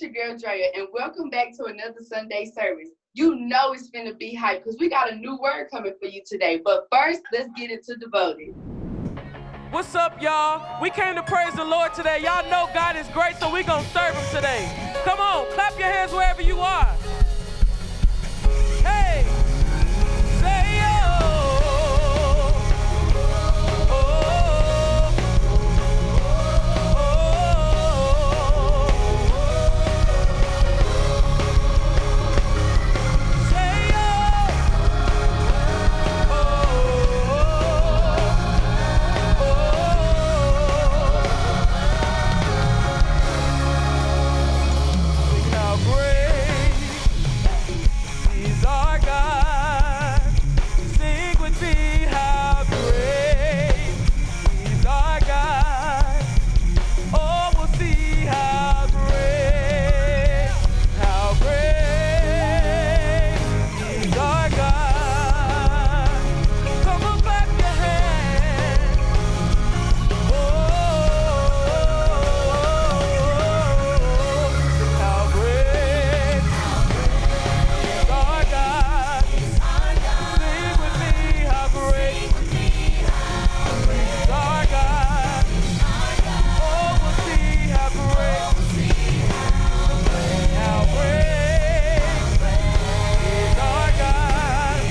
your girl Drea, and welcome back to another Sunday service. You know it's finna be hype because we got a new word coming for you today. But first, let's get into devoted. What's up, y'all? We came to praise the Lord today. Y'all know God is great, so we gonna serve him today. Come on, clap your hands wherever you are. Hey, say oh, oh, oh, say how great is our God. Sing with me, how great is our God. Oh, we'll see how great is our God. Come on, clap your hands. How great is our God. Sing with me, how great is our God. Oh, we'll see how great is our God.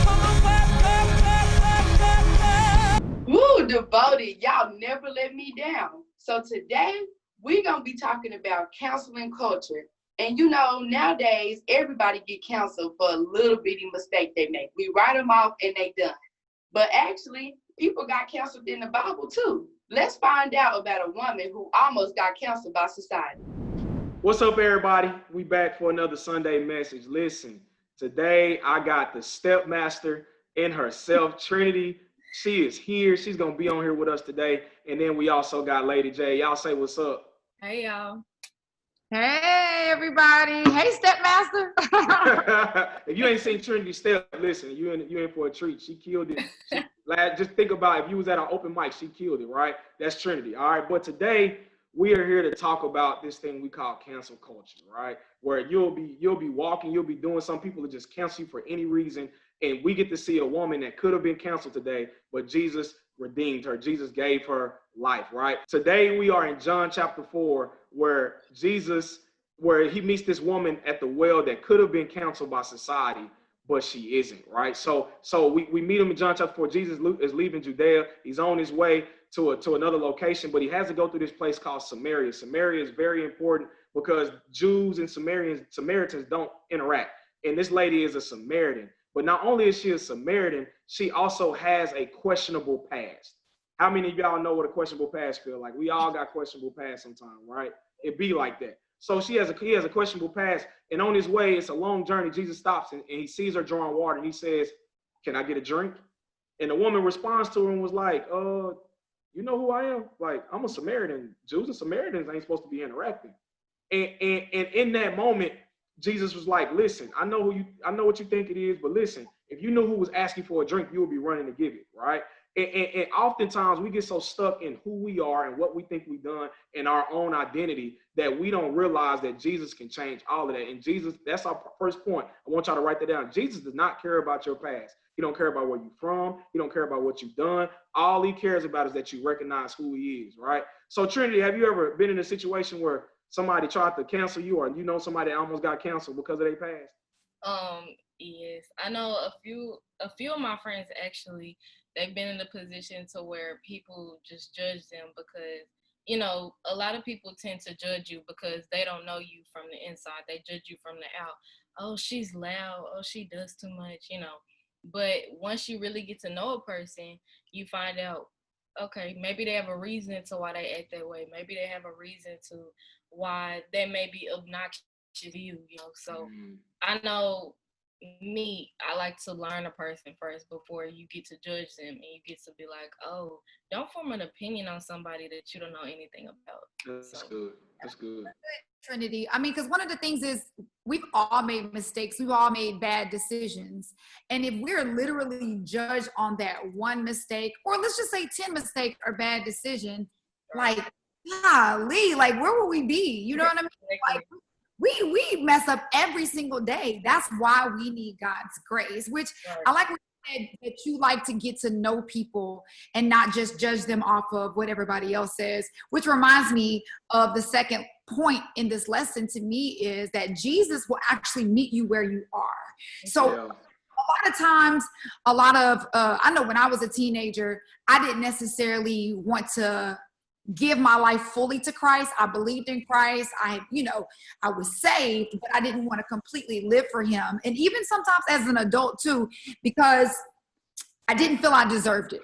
Come on, clap, clap, clap, clap, clap. Woo, devoted. Y'all never let me down. So today, we're going to be talking about counseling culture. And you know, nowadays, everybody get counseled for a little bitty mistake they make. We write them off and they done. But actually, people got counseled in the Bible too. Let's find out about a woman who almost got counseled by society. What's up, everybody? We back for another Sunday message. Listen, today I got the stepmaster in herself, Trinity. She is here. She's going to be on here with us today. And then we also got Lady J. Y'all say what's up. Hey, y'all. Hey, everybody. Hey, Stepmaster. If you ain't seen Trinity step, listen, you in for a treat. She killed it. Just think about it. If you was at an open mic, she killed it, right? That's Trinity, all right? But today, we are here to talk about this thing we call cancel culture, right? Where you'll be walking, you'll be doing, some people will just cancel you for any reason. And we get to see a woman that could have been canceled today, but Jesus redeemed her. Jesus gave her life, right? Today we are in John chapter 4, where he meets this woman at the well that could have been canceled by society, but she isn't, right? So we meet him in John chapter 4. Jesus is leaving Judea. He's on his way to another location, but he has to go through this place called Samaria. Samaria is very important because Jews and Samaritans don't interact. And this lady is a Samaritan. But not only is she a Samaritan, she also has a questionable past. How many of y'all know what a questionable past feel like? We all got questionable past sometime, right? It be like that. So he has a questionable past, and on his way, it's a long journey. Jesus stops and he sees her drawing water, and he says, "Can I get a drink?" And the woman responds to him and was like, "You know who I am? Like, I'm a Samaritan. Jews and Samaritans ain't supposed to be interacting." And in that moment, Jesus was like, "Listen, I know what you think it is, but listen, if you knew who was asking for a drink, you would be running to give it, right?" And oftentimes we get so stuck in who we are and what we think we've done and our own identity that we don't realize that Jesus can change all of that. And Jesus, that's our first point. I want y'all to write that down. Jesus does not care about your past. He don't care about where you're from. He don't care about what you've done. All he cares about is that you recognize who he is, right? So Trinity, have you ever been in a situation where somebody tried to cancel you, or you know somebody that almost got canceled because of their past? Yes, I know a few of my friends actually. They've been in a position to where people just judge them because, you know, a lot of people tend to judge you because they don't know you from the inside. They judge you from the out. Oh, she's loud. Oh, she does too much, you know. But once you really get to know a person, you find out, okay, maybe they have a reason to why they act that way. Maybe they have a reason to why they may be obnoxious to you, you know. So I know me, I like to learn a person first before you get to judge them, and you get to be like, oh, don't form an opinion on somebody that you don't know anything about. That's good. That's good. Trinity. I mean, because one of the things is we've all made mistakes. We've all made bad decisions. And if we're literally judged on that one mistake, or let's just say 10 mistakes or bad decision, like golly, like where would we be? You know what I mean? Like we mess up every single day. That's why we need God's grace, which I like what you said, that you like to get to know people and not just judge them off of what everybody else says, which reminds me of the second point in this lesson to me is that Jesus will actually meet you where you are. So a lot of times, I know when I was a teenager, I didn't necessarily want to give my life fully to Christ. I believed in Christ. I was saved, but I didn't want to completely live for him. And even sometimes as an adult too, because I didn't feel I deserved it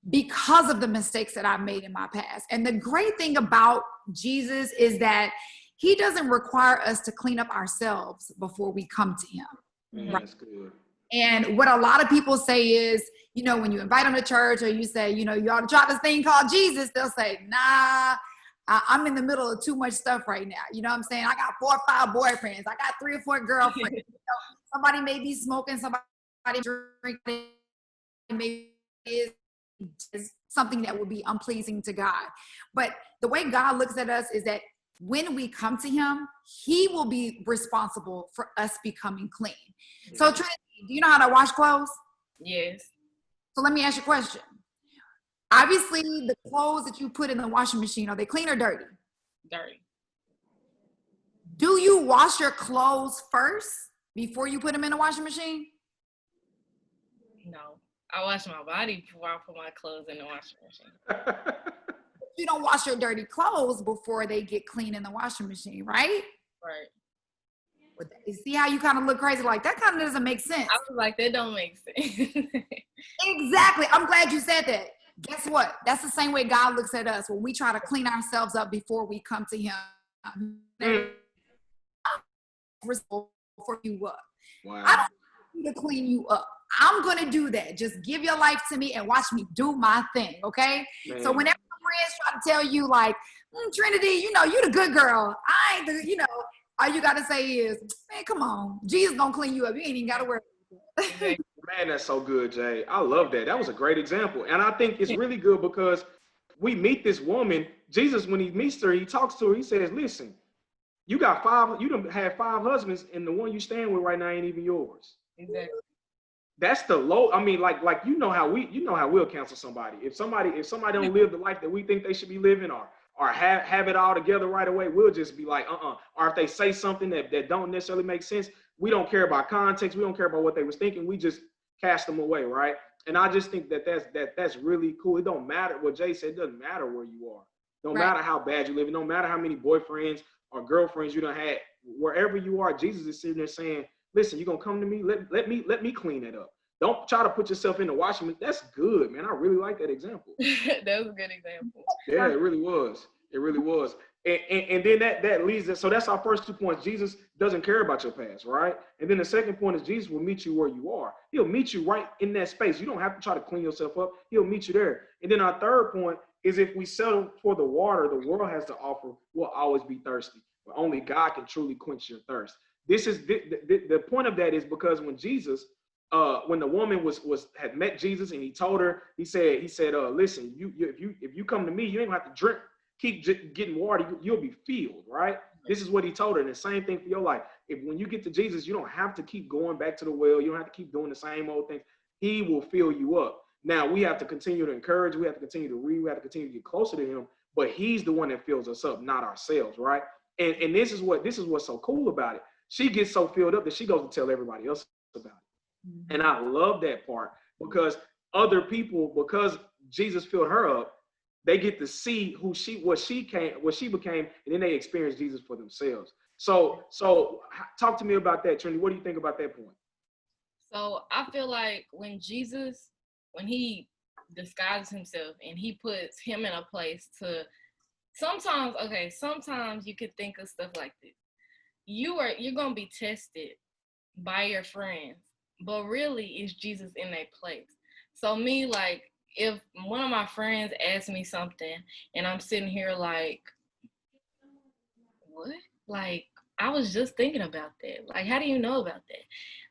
because of the mistakes that I've made in my past. And the great thing about Jesus is that he doesn't require us to clean up ourselves before we come to him. Right? That's good. And what a lot of people say is, when you invite them to church or you say, you ought to try this thing called Jesus, they'll say, nah, I'm in the middle of too much stuff right now. You know what I'm saying? I got 4 or 5 boyfriends. I got 3 or 4 girlfriends. Somebody may be smoking, somebody drinking. Maybe is something that would be unpleasing to God. But the way God looks at us is that when we come to him, he will be responsible for us becoming clean. So Trinity, do you know how to wash clothes? Yes. So let me ask you a question. Obviously, the clothes that you put in the washing machine, are they clean or dirty? Dirty. Do you wash your clothes first before you put them in the washing machine? No. I wash my body before I put my clothes in the washing machine. You don't wash your dirty clothes before they get clean in the washing machine, right? Right. You see how you kind of look crazy? Like, that kind of doesn't make sense. I was like, that don't make sense. Exactly. I'm glad you said that. Guess what? That's the same way God looks at us when we try to clean ourselves up before we come to him. For you up. Wow. I don't need to clean you up. I'm going to do that. Just give your life to me and watch me do my thing, okay? Man. So whenever friends try to tell you like, Trinity, you the good girl. I ain't the, all you got to say is, man, come on. Jesus going to clean you up. You ain't even got to worry about it. Man, that's so good, Jay. I love that. That was a great example. And I think it's really good because we meet this woman. Jesus, when he meets her, he talks to her. He says, listen, you done had 5 husbands and the one you stand with right now ain't even yours. Exactly. That's the low. I mean, like how we'll counsel somebody. If somebody don't live the life that we think they should be living or have it all together right away, we'll just be like, Or if they say something that don't necessarily make sense, we don't care about context. We don't care about what they was thinking. We just cast them away, right? And I just think that's really cool. It don't matter what Jay said. It doesn't matter where you are. Don't matter how bad you live. It don't matter how many boyfriends or girlfriends you done had. Wherever you are, Jesus is sitting there saying, listen, you're going to come to me. Let me clean it up. Don't try to put yourself in the washing machine. That's good, man. I really like that example. That was a good example. Yeah, it really was. It really was. And then that leads us. So that's our first 2 points. Jesus doesn't care about your past, right? And then the second point is Jesus will meet you where you are. He'll meet you right in that space. You don't have to try to clean yourself up. He'll meet you there. And then our third point is if we settle for the water the world has to offer, we'll always be thirsty. But only God can truly quench your thirst. This is the point of that is because when Jesus, when the woman had met Jesus and he told her, he said, listen, if you come to me, you ain't gonna have to drink. Keep getting water, you'll be filled, right? This is what he told her. And the same thing for your life. When you get to Jesus, you don't have to keep going back to the well. You don't have to keep doing the same old things. He will fill you up. Now, we have to continue to encourage. We have to continue to read. We have to continue to get closer to him. But he's the one that fills us up, not ourselves, right? And this is what's so cool about it. She gets so filled up that she goes to tell everybody else about it. Mm-hmm. And I love that part because other people, because Jesus filled her up, they get to see what she became, and then they experience Jesus for themselves. So talk to me about that, Trinity. What do you think about that point? So I feel like when he disguises himself and he puts him in a place to sometimes you could think of stuff like this. You're gonna be tested by your friends, but really it's Jesus in that place. So me, like, if one of my friends asks me something and I'm sitting here like, what? Like, I was just thinking about that. Like, how do you know about that?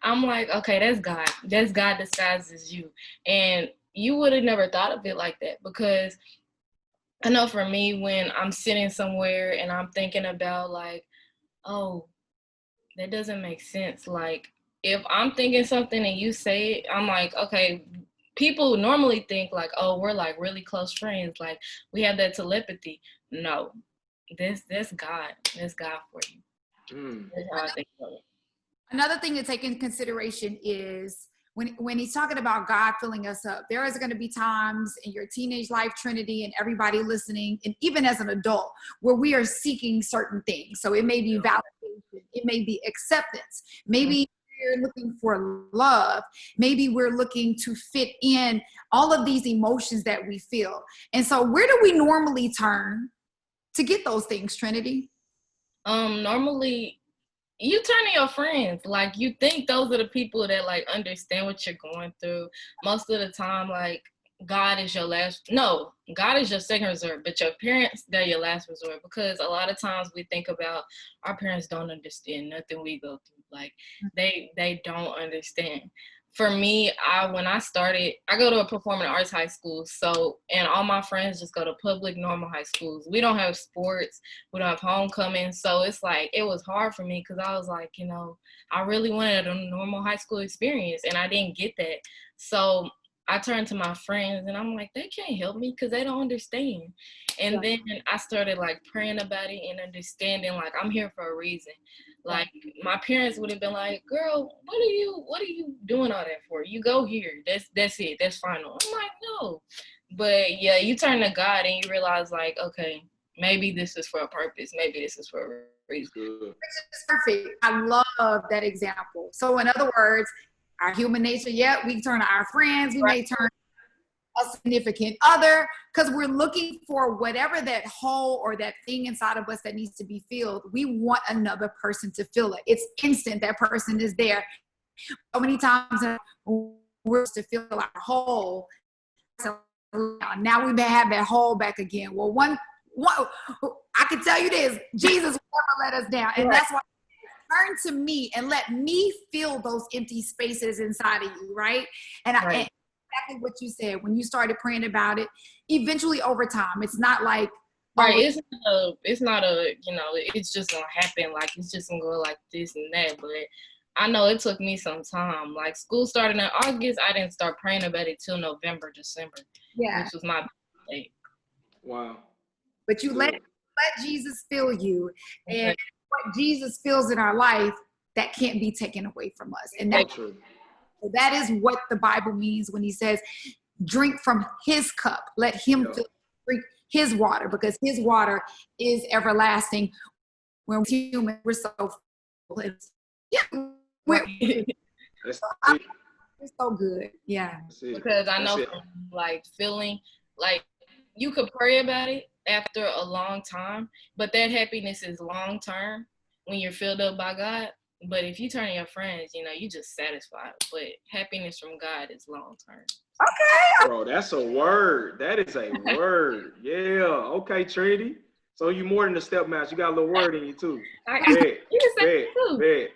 I'm like, okay, that's God. That's God disguised as you. And you would have never thought of it like that because I know for me, when I'm sitting somewhere and I'm thinking about like, oh, that doesn't make sense. Like, if I'm thinking something and you say it, I'm like, okay, people normally think like, oh, we're like really close friends. Like, we have that telepathy. No, that's God. That's God for you. That's how I think of it. Another thing to take into consideration is when he's talking about God filling us up, there is going to be times in your teenage life, Trinity, and everybody listening, and even as an adult, where we are seeking certain things. So it may be validation, it may be acceptance, maybe we're looking for love, maybe we're looking to fit in, all of these emotions that we feel. And so where do we normally turn to get those things, Trinity? Normally you turn to your friends. Like, you think those are the people that like understand what you're going through. Most of the time, like, God is your second resort, but your parents, they're your last resort, because a lot of times we think about our parents don't understand nothing we go through. Like, they don't understand. For me, when I started, I go to a performing arts high school, so, and all my friends just go to public normal high schools. We don't have sports, we don't have homecoming, so it's like, it was hard for me because I was like, I really wanted a normal high school experience, and I didn't get that. So I turned to my friends and I'm like, they can't help me because they don't understand. And then I started like praying about it and understanding, like, I'm here for a reason. Like, my parents would have been like, girl, what are you doing all that for? You go here. That's it. That's final. I'm like, no. But yeah, you turn to God and you realize, like, okay, maybe this is for a purpose. Maybe this is for a reason. Which is perfect. I love that example. So in other words, our human nature, we turn to our friends, we may turn a significant other, because we're looking for whatever that hole or that thing inside of us that needs to be filled. We want another person to fill it. It's instant. That person is there. So many times we're to fill our hole. So now we may have that hole back again. Well, one I can tell you this: Jesus will never let us down, and that's why. Turn to me and let me fill those empty spaces inside of you, right? And and exactly what you said, when you started praying about it, eventually over time, it's not like it's not it's just gonna happen, like it's just gonna go like this and that. But I know it took me some time. Like, school started in August, I didn't start praying about it till November, December, which was my mistake. Wow. But you let Jesus fill you, and what Jesus feels in our life, that can't be taken away from us. And that is what the Bible means when he says, drink from his cup. Let him drink his water, because his water is everlasting. When we're human, we're so full. We're so good. Yeah. Because I know from like feeling like you could pray about it after a long time, but that happiness is long term when you're filled up by God. But if you turn to your friends, you just satisfied. But happiness from God is long term. Okay. Bro, that's a word. That is a word. Yeah. Okay, Trinity. So you more than a stepmaster. You got a little word in you too. Bet.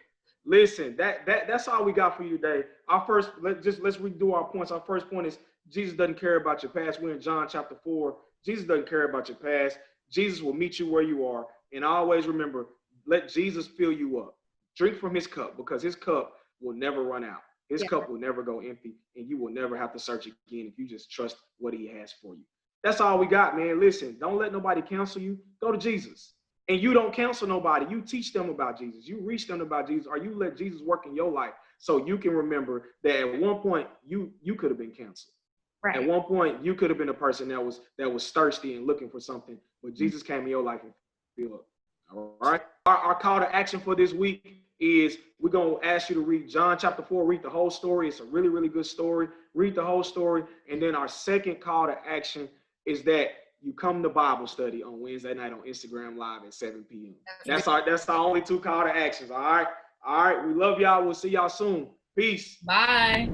Listen, that's all we got for you today. Let's redo our points. Our first point is Jesus doesn't care about your past. We're in John chapter 4. Jesus doesn't care about your past. Jesus will meet you where you are. And always remember, let Jesus fill you up. Drink from his cup, because his cup will never run out. His cup will never go empty, and you will never have to search again if you just trust what he has for you. That's all we got, man. Listen, don't let nobody counsel you. Go to Jesus. And you don't counsel nobody. You teach them about Jesus. You reach them about Jesus, or you let Jesus work in your life so you can remember that at one point you could have been counseled. Right. At one point, you could have been a person that was thirsty and looking for something, but Jesus came in your life and filled up. All right. Our call to action for this week is we're going to ask you to read John chapter 4, read the whole story. It's a really, really good story. Read the whole story. And then our second call to action is that you come to Bible study on Wednesday night on Instagram Live at 7 p.m. That's our only two call to actions. All right. We love y'all. We'll see y'all soon. Peace. Bye.